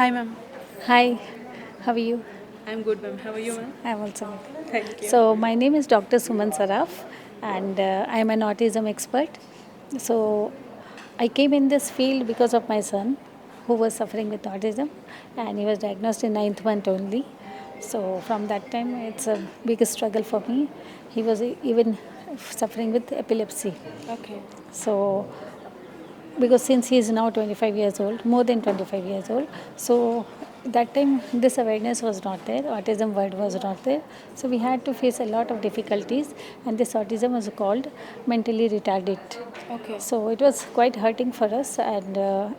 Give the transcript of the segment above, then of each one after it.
Hi, ma'am. Hi, how are you? I'm good, ma'am. How are you, ma'am? I'm also good. Thank you. So, my name is Dr. Suman Saraf, and I'm an autism expert. So, I came in this field because of my son who was suffering with autism, and he was diagnosed in ninth month only. So, from that time, it's a big struggle for me. He was even suffering with epilepsy. Okay. So, because since he is now 25 years old, more than 25 years old, so that time this awareness was not there, autism word was not there, so we had to face a lot of difficulties, and this autism was called mentally retarded. Okay. So it was quite hurting for us, and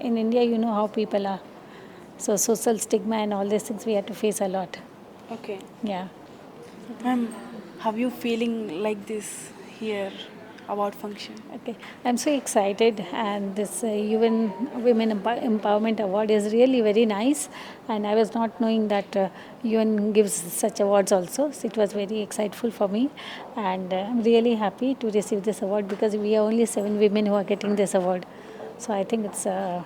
in India you know how people are, so social stigma and all these things we had to face a lot. Okay. Yeah. Ma'am, how you feeling like this here about function? Okay, I'm so excited, and this UN Women Empowerment Award is really very nice. And I was not knowing that UN gives such awards also. So it was very exciting for me, and I'm really happy to receive this award because we are only 7 women who are getting this award. So I think it's a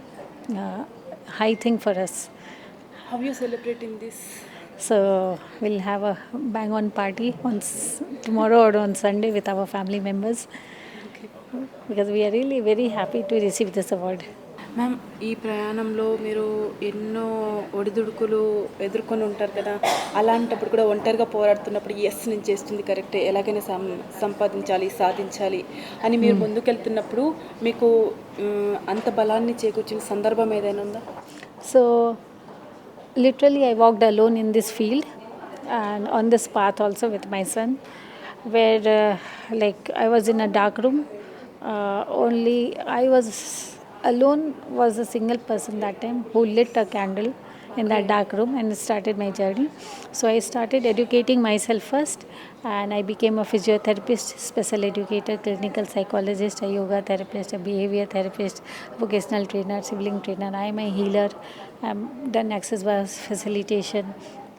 high thing for us. How you celebrating this? So we'll have a bang on party on tomorrow or on Sunday with our family members Okay. because we are really very happy to receive this award. Ma'am ఈ ప్రయాణంలో మీరు ఎన్నో ఒడిదుడుకులు ఎదుర్కొని ఉంటారు కదా, అలాంటప్పుడు కూడా ఒంటరిగా పోరాడుతున్నప్పుడు ఎస్ నేను చేస్తుంది కరెక్టే, ఎలాగైనా సంపాదించాలి సాధించాలి అని మీరు ముందుకెళ్తున్నప్పుడు మీకు అంత బలాన్ని చేకూర్చిన సందర్భం ఏదైనా ఉందా? So, literally, I walked alone in this field and on this path also with my son, where like I was in a dark room. Only I was alone, was a single person that time who lit a candle in that dark room and started my journey. So I started educating myself first, and I became a physiotherapist, special educator, clinical psychologist, a yoga therapist, a behavior therapist, vocational trainer, sibling trainer. I am a healer. I've done access bars facilitation,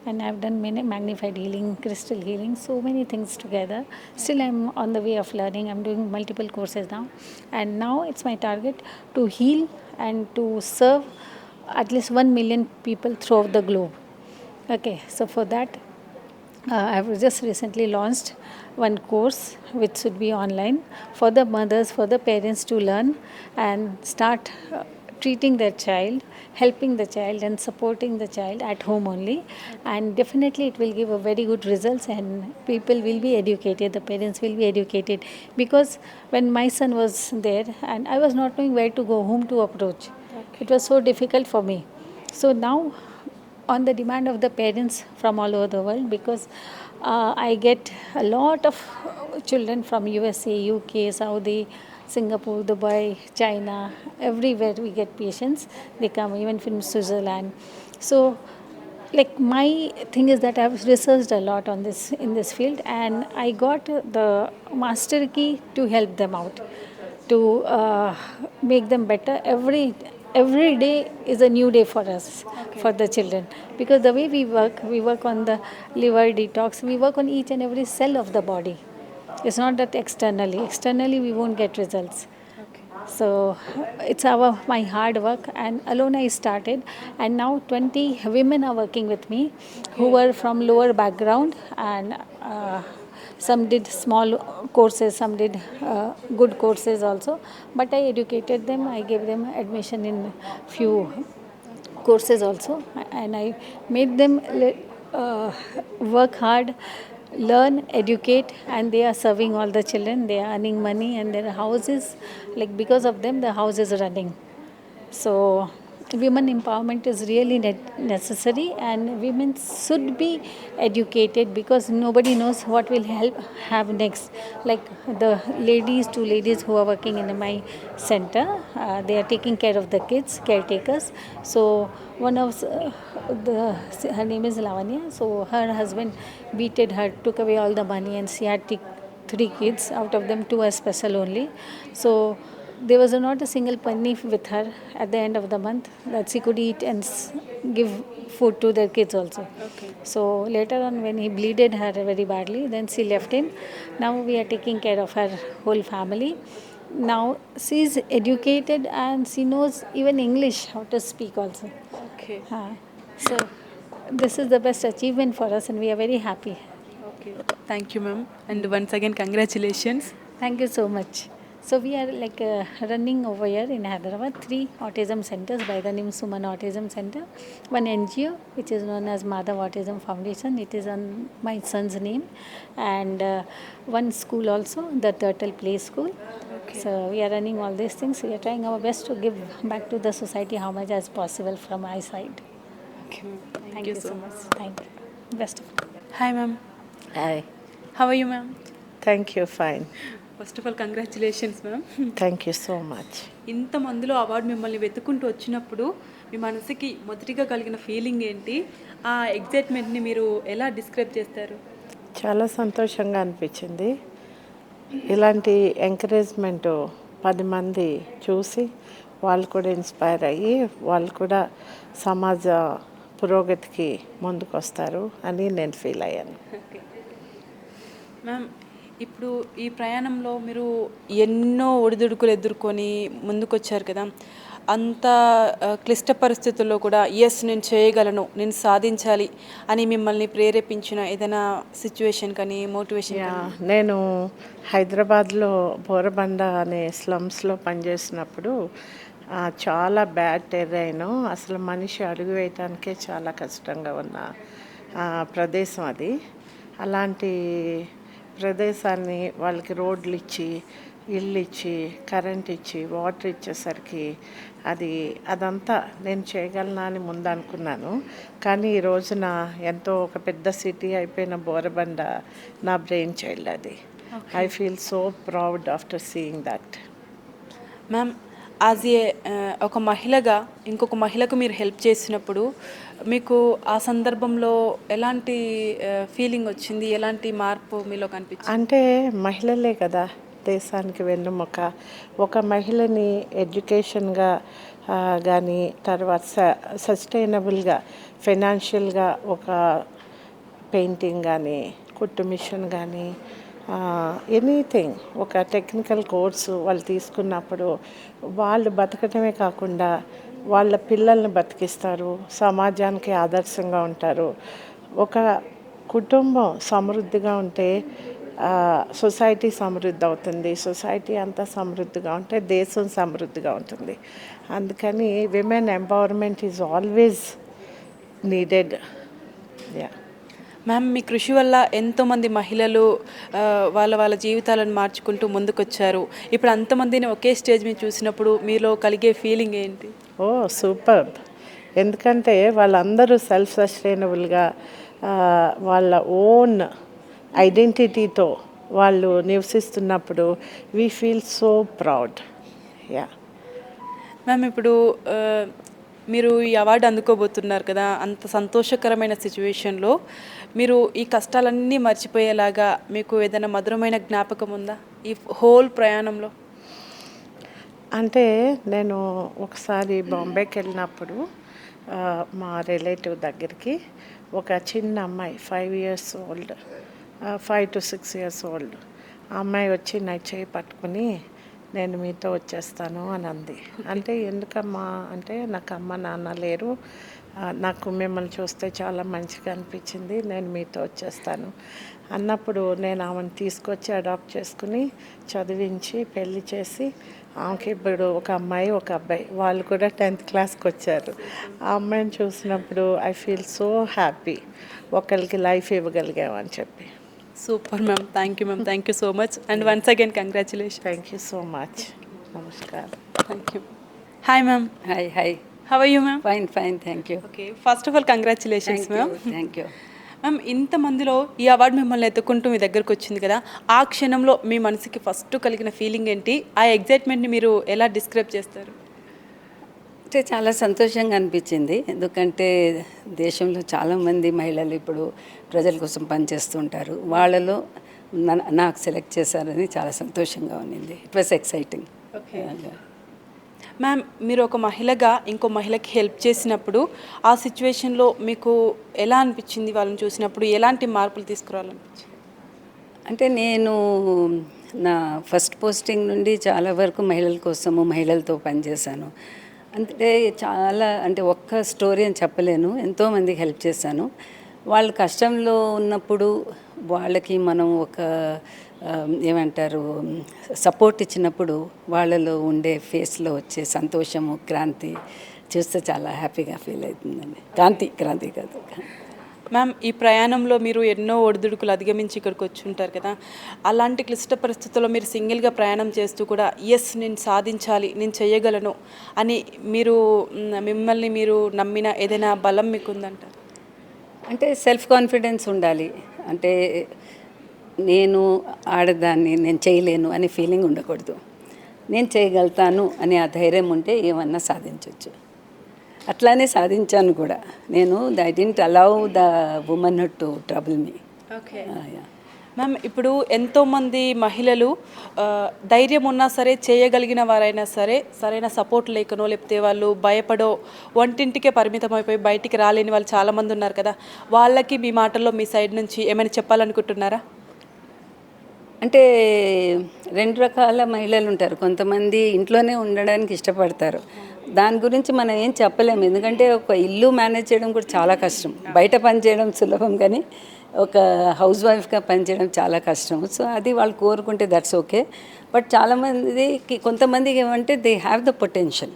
and I've done many magnified healing, crystal healing, so many things together. Still, I'm on the way of learning. I'm doing multiple courses now, and now it's my target to heal and to serve at least 1 million people throughout the globe. Okay, so for that, I've just recently launched one course which should be online for the mothers, for the parents to learn and start treating their child, helping the child, and supporting the child at home only. And definitely, it will give a very good results, and people will be educated. The parents will be educated because when my son was there, and I was not knowing where to go, whom to approach. It was so difficult for me. So now, on the demand of the parents from all over the world, because I get a lot of children from USA, UK, Saudi, Singapore, Dubai, China, everywhere we get patients. They come even from Switzerland. So, like my thing is that I've researched a lot on this in this field, and I got the master key to help them out, to make them better. Every day is a new day for us, for the children, because the way we work on the liver detox, we work on each and every cell of the body. It's not that externally we won't get results. Okay. So it's my hard work, and alone I started, and now 20 women are working with me who were from lower background, and some did small courses, some did good courses also. But I educated them. I gave them admission in few courses also, and I made them work hard, learn, educate, and they are serving all the children. They are earning money, and their houses, like because of them, the house is running. So, women empowerment is really necessary, and women should be educated because nobody knows what will help have next. Like the ladies, two ladies who are working in my center, they are taking care of the kids, caretakers. So, one of her name is Lavanya. So, her husband beated her, took away all the money, and she had to 3 kids, out of them 2 are special only. So there was not a single penny with her at the end of the month that she could eat and give food to their kids also. Okay. So later on, when he bleeded her very badly, then she left him. Now we are taking care of her whole family. Now she is educated and she knows even English how to speak also. Okay. So this is the best achievement for us and we are very happy. Okay. Thank you ma'am. And once again congratulations. Thank you so much. So we are like running over here in Hyderabad 3 autism centers by the name Suman Autism Center, one NGO which is known as Madhav Autism Foundation. It is on my son's name, and one school also, the Turtle Play School. Okay. So we are running all these things. We are trying our best to give back to the society how much as possible from my side. Okay ma'am. Thank you so much. Thank you. Best of luck. Hi ma'am. Hi, how are you ma'am? thank you, fine. First of all congratulations ma'am. Thank you so much. ఇంతమందిలో award మిమ్మల్ని వెతుక్కుంటూ వచ్చినప్పుడు మీ మనసుకి మొదటిగా కలిగిన feeling ఏంటి? ఆ ఎగ్జైట్మెంట్ని మీరు ఎలా డిస్క్రైబ్ చేస్తారు? చాలా సంతోషంగా అనిపించింది. ఇలాంటి ఎంకరేజ్మెంట్ 10 మంది చూసి వాళ్ళు కూడా ఇన్స్పైర్ అయ్యి వాళ్ళు కూడా సమాజ పురోగతికి ముందుకు వస్తారు అని నేను ఫీల్ అయ్యాను. ఓకే మ్యామ్, ఇప్పుడు ఈ ప్రయాణంలో మీరు ఎన్నో ఒడిదుడుకులు ఎదుర్కొని ముందుకొచ్చారు కదా, అంత క్లిష్ట పరిస్థితుల్లో కూడా ఎస్ నేను చేయగలను, నేను సాధించాలి అని మిమ్మల్ని ప్రేరేపించిన ఏదైనా సిచ్యువేషన్ కానీ మోటివేషన్ యా, కానీ? నేను హైదరాబాద్లో బోరబండ అనే స్లమ్స్లో పనిచేసినప్పుడు చాలా బ్యాడ్ టెర్రైన్, అసలు మనిషి అడుగు వేయటానికే చాలా కష్టంగా ఉన్న ప్రదేశం అది. అలాంటి ప్రదేశాన్ని వాళ్ళకి రోడ్లు ఇచ్చి, ఇల్లు ఇచ్చి, కరెంట్ ఇచ్చి, వాటర్ ఇచ్చేసరికి అదంతా నేను చేయగలనా అని ముందు అనుకున్నాను. కానీ ఈ రోజున ఎంతో ఒక పెద్ద సిటీ అయిపోయిన బోరబండ నా బ్రెయిన్ చైల్డ్ అది. I feel so proud after seeing that. Ma'am, as a ఒక మహిళగా ఇంకొక మహిళకు మీరు హెల్ప్ చేసినప్పుడు మీకు ఆ సందర్భంలో ఎలాంటి ఫీలింగ్ వచ్చింది? ఎలాంటి మార్పు మీలో కనిపించింది? అంటే మహిళలే కదా దేశానికి వెన్నుముక. ఒక మహిళని ఎడ్యుకేషన్గా కానీ తర్వాత సస్టైనబుల్గా ఫైనాన్షియల్గా ఒక పెయింటింగ్ కానీ కుట్టు మిషన్ కానీ ఎనీథింగ్ ఒక టెక్నికల్ కోర్సు వాళ్ళు తీసుకున్నప్పుడు వాళ్ళు బతకటమే కాకుండా వాళ్ళ పిల్లల్ని బతికిస్తారు, సమాజానికి ఆదర్శంగా ఉంటారు. ఒక కుటుంబం సమృద్ధిగా ఉంటే సొసైటీ సమృద్ధి అవుతుంది, సొసైటీ అంతా సమృద్ధిగా ఉంటే దేశం సమృద్ధిగా ఉంటుంది. అందుకని women empowerment is always needed. Yeah. Ma'am, మీ కృషి వల్ల ఎంతోమంది మహిళలు వాళ్ళ జీవితాలను మార్చుకుంటూ ముందుకొచ్చారు. ఇప్పుడు అంతమందిని ఒకే స్టేజ్ మీద చూసినప్పుడు మీలో కలిగే ఫీలింగ్ ఏంటి? Oh superb. ఎందుకంటే వాళ్ళందరూ సెల్ఫ్ సస్టైనబుల్గా వాళ్ళ ఓన్ ఐడెంటిటీతో వాళ్ళు నివసిస్తున్నప్పుడు we feel so proud. Yeah. Ma'am, ఇప్పుడు మీరు ఈ అవార్డు అందుకోబోతున్నారు కదా, అంత సంతోషకరమైన సిచ్యువేషన్లో మీరు ఈ కష్టాలన్నీ మర్చిపోయేలాగా మీకు ఏదైనా మధురమైన జ్ఞాపకం ఉందా ఈ హోల్ ప్రయాణంలో? అంటే నేను ఒకసారి బాంబేకి వెళ్ళినప్పుడు మా రిలేటివ్ దగ్గరికి ఒక చిన్న అమ్మాయి 5 years old, 5 to 6 years old ఆ అమ్మాయి వచ్చి నా చేయి పట్టుకుని నేను మీతో వచ్చేస్తాను అని అంది. అంటే ఎందుకమ్మా అంటే నాకు అమ్మ నాన్న లేరు, నాకు మిమ్మల్ని చూస్తే చాలా మంచిగా అనిపించింది, నేను మీతో వచ్చేస్తాను అన్నప్పుడు నేను ఆమెను తీసుకొచ్చి అడాప్ట్ చేసుకుని చదివించి పెళ్లి చేసి ఆమెకి ఇప్పుడు ఒక అమ్మాయి ఒక అబ్బాయి, వాళ్ళు కూడా 10th classకి వచ్చారు. ఆ అమ్మాయిని చూసినప్పుడు ఐ ఫీల్ సో హ్యాపీ, ఒకరికి లైఫ్ ఇవ్వగలిగామని చెప్పి. Super ma'am, thank you ma'am, thank you so much and once again congratulation. Thank you so much. నమస్కారం. Thank you. Hi ma'am. Hi. How are you ma'am? Fine, thank you. Okay, first of all congratulations ma'am. Thank you. Ma'am, ఇంతమందిలో ఈ award మిమ్మల్ని ఎత్తుకుంటూ మీ దగ్గరకు వచ్చింది కదా, ఆ క్షణంలో మీ మనసుకి ఫస్ట్ కలిగిన ఫీలింగ్ ఏంటి? ఆ ఎగ్జైట్మెంట్ని మీరు ఎలా డిస్క్రైబ్ చేస్తారు? అంటే చాలా సంతోషంగా అనిపించింది. ఎందుకంటే దేశంలో చాలామంది మహిళలు ఇప్పుడు ప్రజల కోసం పనిచేస్తుంటారు. వాళ్ళలో నాకు సెలెక్ట్ చేశారని చాలా సంతోషంగా ఉన్నింది. It was exciting. Okay ma'am, మీరు ఒక మహిళగా ఇంకో మహిళకి హెల్ప్ చేసినప్పుడు ఆ సిచ్యువేషన్లో మీకు ఎలా అనిపించింది? వాళ్ళని చూసినప్పుడు ఎలాంటి మార్పులు తీసుకురావాలనిపించింది? అంటే నేను నా ఫస్ట్ పోస్టింగ్ నుండి చాలా వరకు మహిళల కోసము మహిళలతో పనిచేశాను. అంటే చాలా అంటే ఒక్క స్టోరీ అని చెప్పలేను, ఎంతోమందికి హెల్ప్ చేశాను. వాళ్ళు కష్టంలో ఉన్నప్పుడు వాళ్ళకి మనం ఒక ఏమంటారు సపోర్ట్ ఇచ్చినప్పుడు వాళ్ళలో ఉండే ఫేస్లో వచ్చే సంతోషము, క్రాంతి చూస్తే చాలా హ్యాపీగా ఫీల్ అవుతుందండి. క్రాంతి కాదు. మ్యామ్, ఈ ప్రయాణంలో మీరు ఎన్నో ఒడిదుడుకులు అధిగమించి ఇక్కడికి వచ్చి ఉంటారు కదా, అలాంటి క్లిష్ట పరిస్థితుల్లో మీరు సింగిల్గా ప్రయాణం చేస్తూ కూడా ఎస్ నేను సాధించాలి, నేను చేయగలను అని మీరు మిమ్మల్ని మీరు నమ్మిన ఏదైనా బలం మీకు ఉందంటారు? అంటే సెల్ఫ్ కాన్ఫిడెన్స్ ఉండాలి. అంటే నేను ఆడదాన్ని, నేను చేయలేను అనే ఫీలింగ్ ఉండకూడదు. నేను చేయగలుగుతాను అనే ఆ ధైర్యం ఉంటే ఏమన్నా సాధించవచ్చు. అట్లానే సాధించాను కూడా. నేను I didn't allow the woman to trouble me. Okay ma'am, ఇప్పుడు ఎంతోమంది మహిళలు ధైర్యం ఉన్నా సరే, చేయగలిగిన వారైనా సరే, సరైన సపోర్ట్ లేకనో లేకపోతే వాళ్ళు భయపడో వంటింటికే పరిమితం అయిపోయి బయటికి రాలేని వాళ్ళు చాలామంది ఉన్నారు కదా, వాళ్ళకి మీ మాటల్లో మీ సైడ్ నుంచి ఏమైనా చెప్పాలనుకుంటున్నారా? అంటే రెండు రకాల మహిళలు ఉంటారు. కొంతమంది ఇంట్లోనే ఉండడానికి ఇష్టపడతారు. దాని గురించి మనం ఏం చెప్పలేము, ఎందుకంటే ఒక ఇల్లు మేనేజ్ చేయడం కూడా చాలా కష్టం. బయట పని చేయడం సులభం, కానీ ఒక హౌస్ వైఫ్గా పనిచేయడం చాలా కష్టం. సో అది వాళ్ళు కోరుకుంటే దట్స్ ఓకే. బట్ కొంతమందికి ఏమంటే దే హ్యావ్ ద పొటెన్షియల్,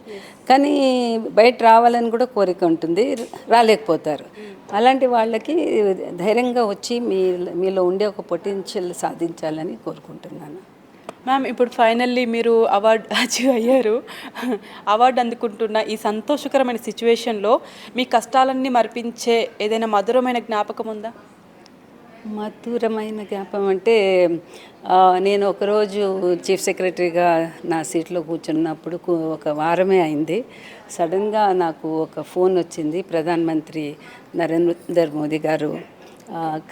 కానీ బయట రావాలని కూడా కోరిక ఉంటుంది, రాలేకపోతారు. అలాంటి వాళ్ళకి ధైర్యంగా వచ్చి మీలో ఉండే ఒక పొటెన్షియల్ సాధించాలని కోరుకుంటున్నాను. మ్యామ్, ఇప్పుడు ఫైనల్లీ మీరు అవార్డు అచీవ్ అయ్యారు. అవార్డు అందుకుంటున్న ఈ సంతోషకరమైన సిచ్యువేషన్లో మీ కష్టాలన్నీ మరిపించే ఏదైనా మధురమైన జ్ఞాపకం ఉందా? మధురమైన జ్ఞాపకం అంటే నేను ఒకరోజు చీఫ్ సెక్రటరీగా నా సీట్లో కూర్చున్నప్పుడు ఒక వారమే అయింది. సడన్గా నాకు ఒక ఫోన్ వచ్చింది. ప్రధానమంత్రి నరేంద్ర మోదీ గారు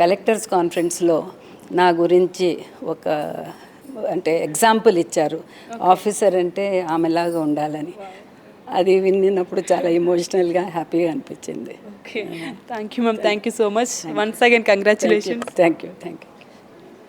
కలెక్టర్స్ కాన్ఫరెన్స్లో నా గురించి ఒక అంటే ఎగ్జాంపుల్ ఇచ్చారు. ఆఫీసర్ అంటే ఆమెలాగా ఉండాలని. అది విన్నప్పుడు చాలా ఎమోషనల్గా హ్యాపీగా అనిపించింది. Okay, thank you ma'am, thank you so much. Once again congratulations. Thank you.